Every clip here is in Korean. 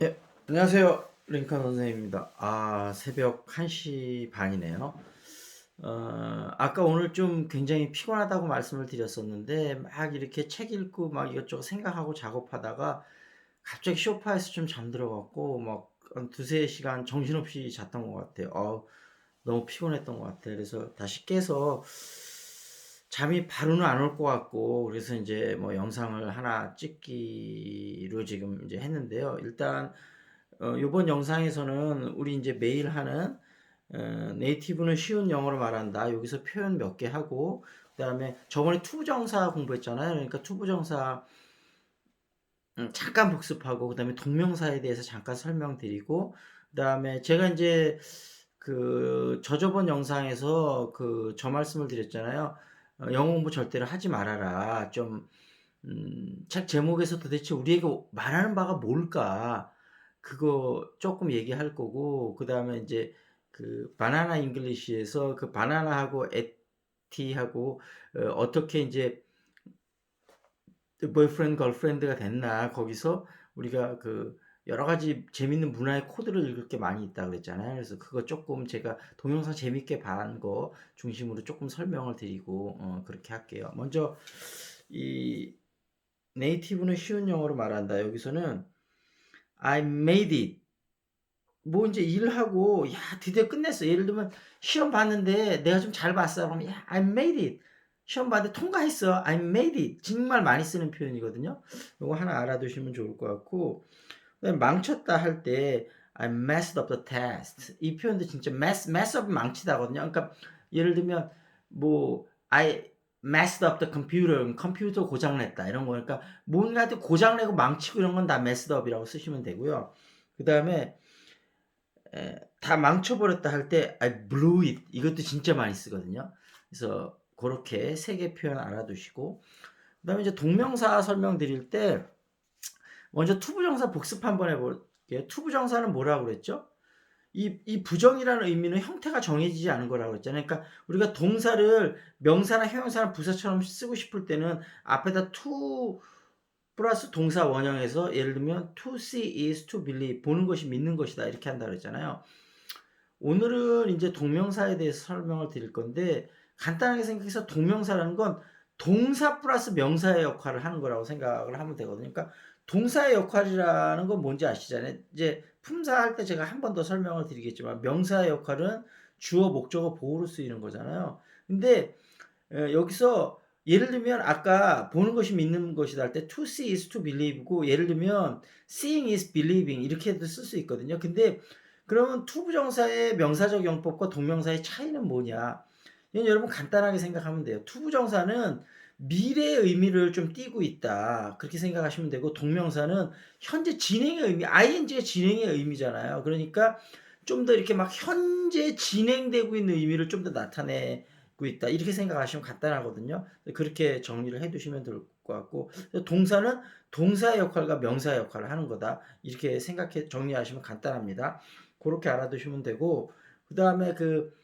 예, 안녕하세요. 링컨 선생님입니다. 새벽 1시 반이네요. 아까 오늘 좀 굉장히 피곤하다고 말씀을 드렸었는데, 막 이렇게 책 읽고 막 이것저것 생각하고 작업하다가 갑자기 소파에서 좀 잠들어갖고, 막 한 두세 시간 정신없이 잤던 것 같아요. 너무 피곤했던 것 같아요. 그래서 다시 깨서 잠이 바로는 안 올 것 같고, 그래서 이제 뭐 영상을 하나 찍기로 지금 이제 했는데요. 일단, 요번 영상에서는 우리 이제 매일 하는 네이티브는 쉬운 영어로 말한다. 여기서 표현 몇 개 하고, 그다음에 저번에 투부정사 공부했잖아요. 그러니까 투부정사 잠깐 복습하고, 그다음에 동명사에 대해서 잠깐 설명드리고, 그다음에 제가 이제 그 저저번 영상에서 그 저 말씀을 드렸잖아요. 영어 공부 절대로 하지 말아라. 좀 책 제목에서 도대체 우리에게 말하는 바가 뭘까? 그거 조금 얘기할 거고, 그 다음에 이제 그 바나나 잉글리시에서 그 바나나하고 에티하고 어떻게 이제 보이프렌드 걸프렌드가 됐나, 거기서 우리가 그 여러 가지 재밌는 문화의 코드를 읽을 게 많이 있다 그랬잖아요. 그래서 그거 조금 제가 동영상 재밌게 본 거 중심으로 조금 설명을 드리고 그렇게 할게요. 먼저 이 네이티브는 쉬운 영어로 말한다. 여기서는 I made it. 뭐 이제 일하고 야 드디어 끝냈어. 예를 들면 시험 봤는데 내가 좀 잘 봤어. 그러면 야 I made it. 시험 봤는데 통과했어. I made it. 정말 많이 쓰는 표현이거든요. 요거 하나 알아두시면 좋을 것 같고, 그다음에 망쳤다 할 때 I messed up the test. 이 표현도 진짜 mess up 망치다거든요. 그러니까 예를 들면 뭐 I messed up the computer. 컴퓨터 고장냈다 이런 거니까 뭔가도 고장내고 망치고 이런 건 다 messed up이라고 쓰시면 되고요. 그다음에 다 망쳐버렸다 할 때 I blew it. 이것도 진짜 많이 쓰거든요. 그래서 그렇게 세 개 표현 알아두시고, 그다음에 이제 동명사 설명드릴 때 먼저 투부정사 복습 한번 해볼게요. 투부정사는 뭐라고 그랬죠? 이 부정이라는 의미는 형태가 정해지지 않은 거라고 그랬잖아요. 그러니까 우리가 동사를 명사나 형용사나 부사처럼 쓰고 싶을 때는 앞에다 to 플러스 동사 원형에서 예를 들면 to see is to believe, 보는 것이 믿는 것이다 이렇게 한다 그랬잖아요. 오늘은 이제 동명사에 대해서 설명을 드릴 건데, 간단하게 생각해서 동명사라는 건 동사 플러스 명사의 역할을 하는 거라고 생각을 하면 되거든요. 그러니까 동사의 역할이라는 건 뭔지 아시잖아요. 이제 품사할 때 제가 한 번 더 설명을 드리겠지만, 명사의 역할은 주어, 목적어, 보호로 쓰이는 거잖아요. 근데 여기서 예를 들면 아까 보는 것이 믿는 것이다 할 때 to see is to believe고, 예를 들면 seeing is believing 이렇게도 쓸 수 있거든요. 근데 그러면 투부정사의 명사적 용법과 동명사의 차이는 뭐냐? 이건 여러분 간단하게 생각하면 돼요. 투부정사는 미래의 의미를 좀 띠고 있다, 그렇게 생각하시면 되고, 동명사는 현재 진행의 의미, ing의 진행의 의미잖아요. 그러니까 좀 더 이렇게 막 현재 진행되고 있는 의미를 좀 더 나타내고 있다, 이렇게 생각하시면 간단하거든요. 그렇게 정리를 해두시면 될 것 같고, 동사는 동사의 역할과 명사의 역할을 하는 거다, 이렇게 생각해 정리하시면 간단합니다. 그렇게 알아두시면 되고, 그 다음에 그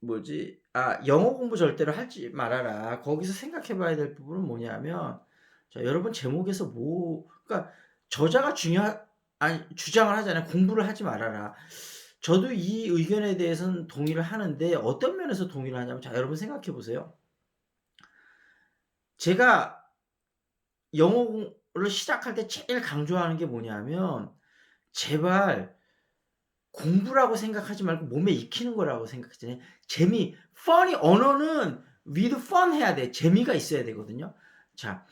뭐지? 영어 공부 절대로 하지 말아라. 거기서 생각해 봐야 될 부분은 뭐냐면, 자, 여러분 제목에서 그러니까 저자가 아니, 주장을 하잖아요. 공부를 하지 말아라. 저도 이 의견에 대해서는 동의를 하는데, 어떤 면에서 동의를 하냐면, 자, 여러분 생각해 보세요. 제가 영어를 시작할 때 제일 강조하는 게 뭐냐면, 제발 공부라고 생각하지 말고 몸에 익히는 거라고 생각하잖아요. funny, 언어는 with fun 해야 돼. 재미가 있어야 되거든요. 자,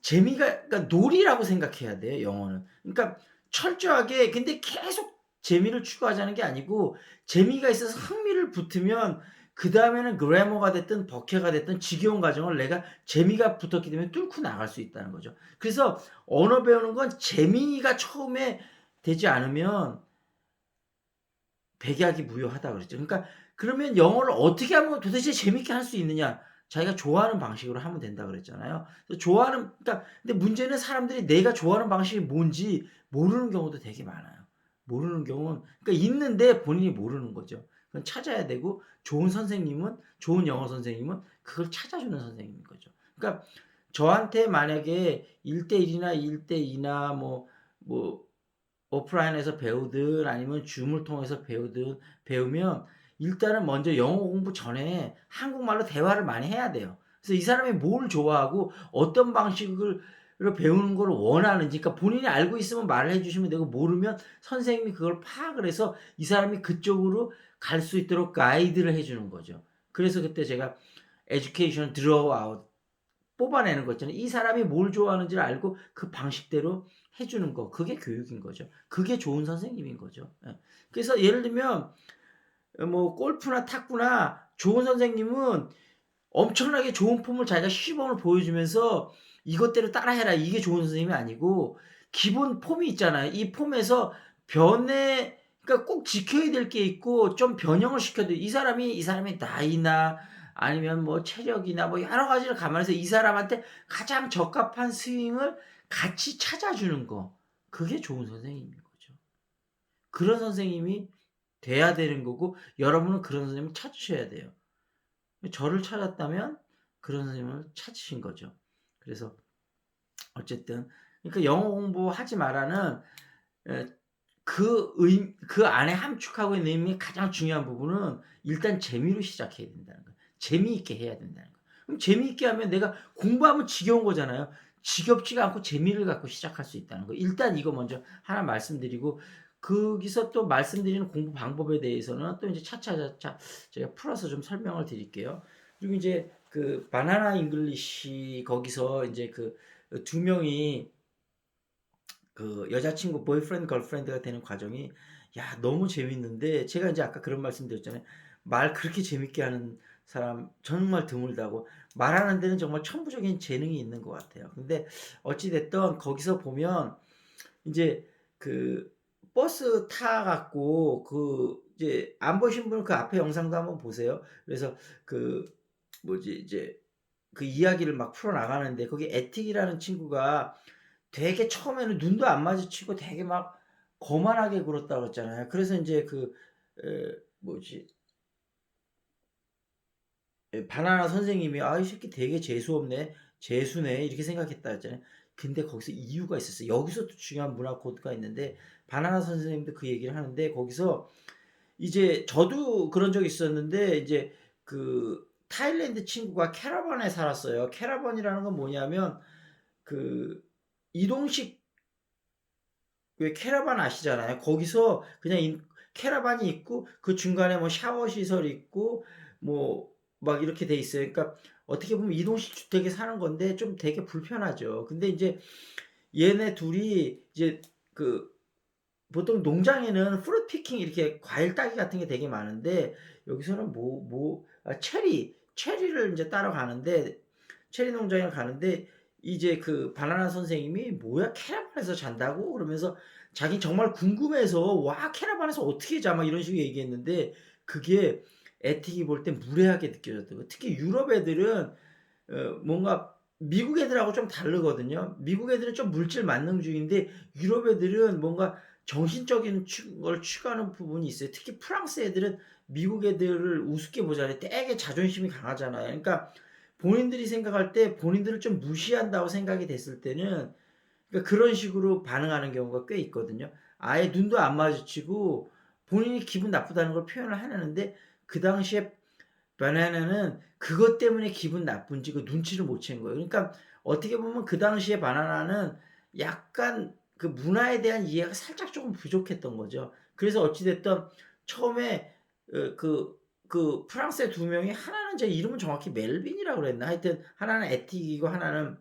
그러니까 놀이라고 생각해야 돼요, 영어는. 그러니까 철저하게, 근데 계속 재미를 추구하자는 게 아니고, 재미가 있어서 흥미를 붙으면 그 다음에는 그래머가 됐든 버케가 됐든 지겨운 과정을 내가 재미가 붙었기 때문에 뚫고 나갈 수 있다는 거죠. 그래서 언어 배우는 건 재미가 처음에 되지 않으면 백약이 무효하다 그랬죠. 그러니까 그러면 영어를 어떻게 하면 도대체 재밌게 할 수 있느냐? 자기가 좋아하는 방식으로 하면 된다 그랬잖아요. 그래서 그러니까 근데 문제는 사람들이 내가 좋아하는 방식이 뭔지 모르는 경우도 되게 많아요. 모르는 경우는, 그러니까 있는데 본인이 모르는 거죠. 그건 찾아야 되고, 좋은 영어 선생님은 그걸 찾아주는 선생님인 거죠. 그러니까 저한테 만약에 1대1이나 1대2나 오프라인에서 배우든 아니면 줌을 통해서 배우면 일단은 먼저 영어 공부 전에 한국말로 대화를 많이 해야 돼요. 그래서 이 사람이 뭘 좋아하고 어떤 방식을 로 배우는 걸 원하는지, 그러니까 본인이 알고 있으면 말을 해 주시면 되고, 모르면 선생님이 그걸 파악을 해서 이 사람이 그쪽으로 갈 수 있도록 가이드를 해 주는 거죠. 그래서 그때 제가 에듀케이션 드로우 뽑아내는 거 있잖아요. 이 사람이 뭘 좋아하는지를 알고 그 방식대로 해주는 거. 그게 교육인 거죠. 그게 좋은 선생님인 거죠. 예. 그래서 예를 들면, 뭐, 골프나 탁구나 좋은 선생님은 엄청나게 좋은 폼을 자기가 시범을 보여주면서 이것대로 따라해라. 이게 좋은 선생님이 아니고, 기본 폼이 있잖아요. 이 폼에서 그러니까 꼭 지켜야 될 게 있고, 좀 변형을 시켜도, 이 사람의 나이나 아니면 뭐 체력이나 뭐 여러 가지를 감안해서 이 사람한테 가장 적합한 스윙을 같이 찾아주는 거. 그게 좋은 선생님인 거죠. 그런 선생님이 돼야 되는 거고, 여러분은 그런 선생님을 찾으셔야 돼요. 저를 찾았다면 그런 선생님을 찾으신 거죠. 그래서 어쨌든, 그러니까 영어 공부하지 마라는, 그 안에 함축하고 있는 의미의 가장 중요한 부분은 일단 재미로 시작해야 된다는 거예요. 재미있게 해야 된다는 거예요. 그럼 재미있게 하면 내가 공부하면 지겨운 거잖아요. 지겹지가 않고 재미를 갖고 시작할 수 있다는 거. 일단 이거 먼저 하나 말씀드리고, 거기서 또 말씀드리는 공부 방법에 대해서는 또 이제 차차차차 제가 풀어서 좀 설명을 드릴게요. 그리고 이제 그 바나나 잉글리시, 거기서 이제 그 두 명이 그 여자친구 보이프렌드 걸프렌드가 되는 과정이, 야, 너무 재밌는데, 제가 이제 아까 그런 말씀 드렸잖아요. 말 그렇게 재밌게 하는 사람 정말 드물다고. 말하는 데는 정말 천부적인 재능이 있는 것 같아요. 근데 어찌 됐든 거기서 보면 이제 그 버스 타 갖고, 그 이제 안 보신 분은 그 앞에 영상도 한번 보세요. 그래서 그 뭐지 이제 그 이야기를 막 풀어 나가는데, 거기 에틱이라는 친구가 되게 처음에는 눈도 안 마주치고 되게 막 거만하게 굴었다 그랬잖아요. 그래서 인제 뭐지, 바나나 선생님이 '아, 이 새끼 되게 재수 없네. 재수네.' 이렇게 생각했다 했잖아요. 근데 거기서 이유가 있었어요. 여기서 또 중요한 문화 코드가 있는데, 바나나 선생님도 그 얘기를 하는데, 거기서 이제 저도 그런 적이 있었는데, 이제 그 타일랜드 친구가 캐러반에 살았어요. 캐러반이라는 건 뭐냐면, 그 이동식, 왜 캐러반 아시잖아요. 거기서 그냥 캐러반이 있고 그 중간에 뭐 샤워 시설이 있고 뭐 막 이렇게 돼 있어요. 그러니까 어떻게 보면 이동식 주택에 사는 건데 좀 되게 불편하죠. 근데 이제 얘네 둘이 이제 그 보통 농장에는 프루트 피킹, 이렇게 과일 따기 같은 게 되게 많은데, 여기서는 체리를 이제 따러 가는데, 체리 농장에 가는데, 이제 그 바나나 선생님이 "뭐야, 캐러반에서 잔다고?" 그러면서 자기 정말 궁금해서 "와, 캐러반에서 어떻게 자?" 막 이런 식으로 얘기했는데, 그게 애틱이 볼 때 무례하게 느껴졌다고. 특히 유럽 애들은 뭔가 미국 애들하고 좀 다르거든요. 미국 애들은 좀 물질 만능주의인데, 유럽 애들은 뭔가 정신적인 걸 추구하는 부분이 있어요. 특히 프랑스 애들은 미국 애들을 우습게 보잖아요. 되게 자존심이 강하잖아요. 그러니까 본인들이 생각할 때 본인들을 좀 무시한다고 생각이 됐을 때는, 그러니까 그런 식으로 반응하는 경우가 꽤 있거든요. 아예 눈도 안 마주치고 본인이 기분 나쁘다는 걸 표현을 하는데, 그 당시에 바나나는 그것 때문에 기분 나쁜지 그 눈치를 못 챈 거예요. 그러니까 어떻게 보면 그 당시에 바나나는 약간 그 문화에 대한 이해가 살짝 조금 부족했던 거죠. 그래서 어찌 됐든 처음에 프랑스의 두 명이, 하나는 제 이름은 정확히 멜빈이라고 그랬나? 하여튼 하나는 에티고 하나는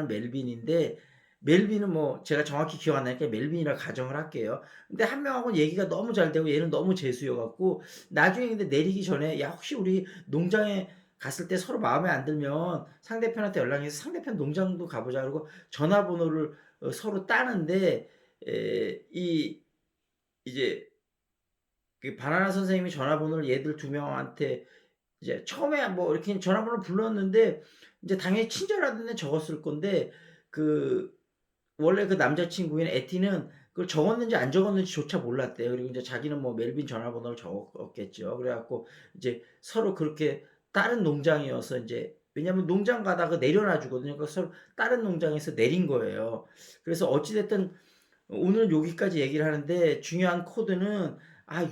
멜빈인데, 멜빈은 뭐 제가 정확히 기억 안 나니까 멜빈이라 가정을 할게요. 근데 한 명하고는 얘기가 너무 잘 되고 얘는 너무 재수여 갖고, 나중에 근데 내리기 전에 "야, 혹시 우리 농장에 갔을 때 서로 마음에 안 들면 상대편한테 연락해서 상대편 농장도 가 보자." 그러고 전화번호를 서로 따는데, 이 이제 그 바나나 선생님이 전화번호를 얘들 두 명한테 이제 처음에 뭐 이렇게 전화번호를 불렀는데, 이제 당연히 친절하다는 적었을 건데, 그 원래 그 남자친구인 에티는 그걸 적었는지 안 적었는지조차 몰랐대요. 그리고 이제 자기는 뭐 멜빈 전화번호를 적었겠죠. 그래 갖고 이제 서로 그렇게, 다른 농장이어서 인제, 왜냐면 농장 가다가 내려놔 주거든요. 그래서 서로 다른 농장에서 내린 거예요. 그래서 어찌 됐든 오늘 여기까지 얘기를 하는데 중요한 코드는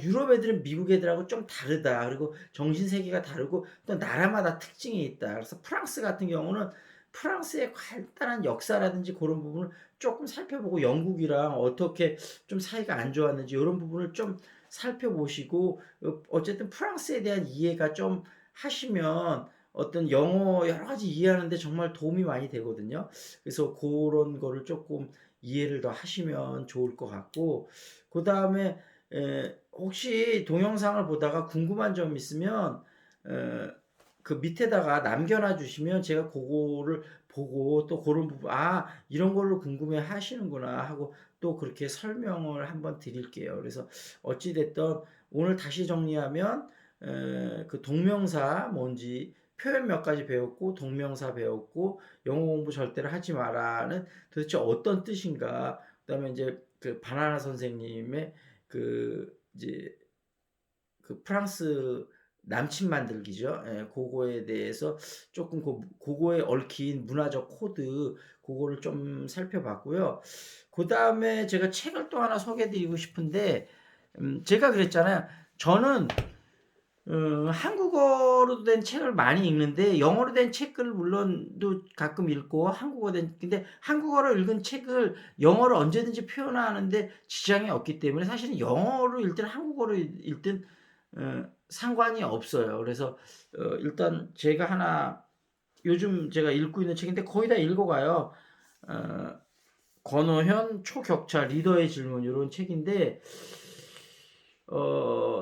유럽 애들은 미국 애들하고 좀 다르다. 그리고 정신 세계가 다르고 또 나라마다 특징이 있다. 그래서 프랑스 같은 경우는 프랑스의 간단한 역사라든지 그런 부분을 조금 살펴보고 영국이랑 어떻게 좀 사이가 안 좋았는지 이런 부분을 좀 살펴보시고 어쨌든 프랑스에 대한 이해가 좀 하시면 어떤 영어 여러 가지 이해하는 데 정말 도움이 많이 되거든요. 그래서 그런 거를 조금 이해를 더 하시면 좋을 것 같고 그다음에 혹시 동영상을 보다가 궁금한 점 있으면 에, 그 밑에다가 남겨놔 주시면 제가 그거를 보고 또 그런 부분 이런 걸로 궁금해 하시는구나 하고 또 그렇게 설명을 한번 드릴게요. 그래서 어찌 됐든 오늘 다시 정리하면 그 동명사 뭔지 표현 몇 가지 배웠고 동명사 배웠고 영어 공부 절대로 하지 마라는 도대체 어떤 뜻인가. 그다음에 이제 그 바나나 선생님의 그 이제 그 프랑스 남친 만들기죠. 예, 그거에 대해서 조금 그거에 얽힌 문화적 코드 그거를 좀 살펴봤고요. 그 다음에 제가 책을 또 하나 소개해드리고 싶은데 제가 그랬잖아요. 저는 한국어로 된 책을 많이 읽는데 영어로 된 책을 물론도 가끔 읽고 한국어 된 근데 한국어로 읽은 책을 영어로 언제든지 표현하는데 지장이 없기 때문에 사실은 영어로 읽든 한국어로 읽든 상관이 없어요. 그래서 일단 제가 하나 요즘 제가 읽고 있는 책인데 거의 다 읽어가요. 어, 권호현 초격차 리더의 질문 이런 책인데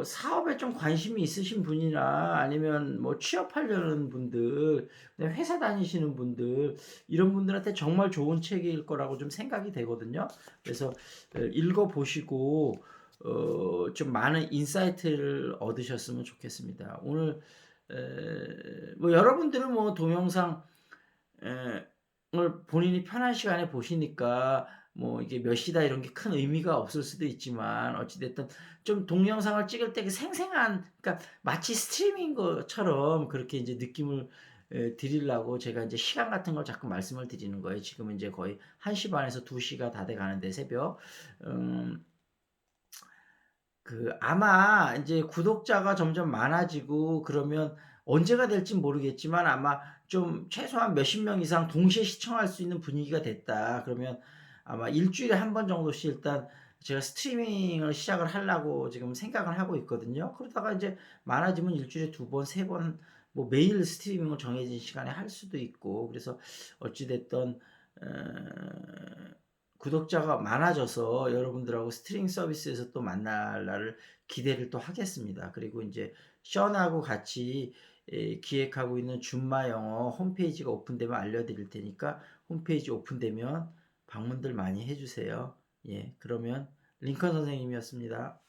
사업에 좀 관심이 있으신 분이나 아니면 뭐 취업하려는 분들, 회사 다니시는 분들, 이런 분들한테 정말 좋은 책일 거라고 좀 생각이 되거든요. 그래서 읽어보시고, 좀 많은 인사이트를 얻으셨으면 좋겠습니다. 오늘, 뭐 여러분들은 뭐 동영상, 을 본인이 편한 시간에 보시니까 뭐 이게 몇 시다 이런 게 큰 의미가 없을 수도 있지만 어찌 됐든 좀 동영상을 찍을 때 그 생생한 그러니까 마치 스트리밍인 것처럼 그렇게 이제 느낌을 드리려고 제가 이제 시간 같은 걸 자꾸 말씀을 드리는 거예요. 지금은 이제 거의 1시 반에서 2시가 다 돼 가는데 새벽. 음 아마 이제 구독자가 점점 많아지고 그러면 언제가 될진 모르겠지만 아마 좀 최소한 몇십 명 이상 동시에 시청할 수 있는 분위기가 됐다. 그러면 아마 일 주일에 한 번 정도씩 일단 제가 스트리밍을 시작을 하려고 지금 생각을 하고 있거든요. 그러다가 이제 많아지면 일 주일에 두 번, 세 번 뭐 매일 스트리밍을 정해진 시간에 할 수도 있고 그래서 어찌 됐든 어 구독자가 많아져서 여러분들하고 스트리밍 서비스에서 또 만날 날을 기대를 또 하겠습니다. 그리고 이제 션하고 같이 기획하고 있는 준마 영어 홈페이지가 오픈되면 알려드릴 테니까 홈페이지 오픈되면 방문들 많이 해주세요. 예, 그러면 링컨 선생님이었습니다.